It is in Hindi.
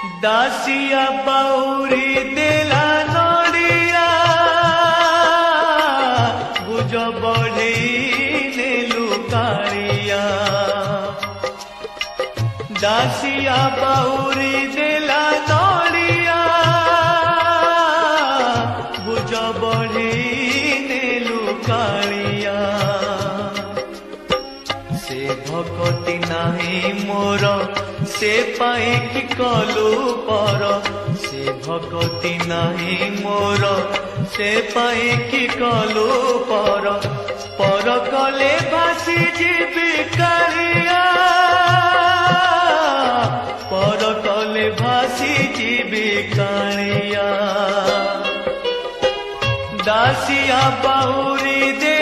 दासिया बाउरी देला नड़िया बुझ बढ़े नेलु कालिया दासिया बाउरी देला नड़िया बुझ बढ़े नेलु कालिया से भकती नाही मोर से पाए कि कलु पर से भकती नाही मोर से पाए कि कलु पर कले भासी जीवी कालिया पर कले भासी जीवी कालिया दासिया बाउरी दे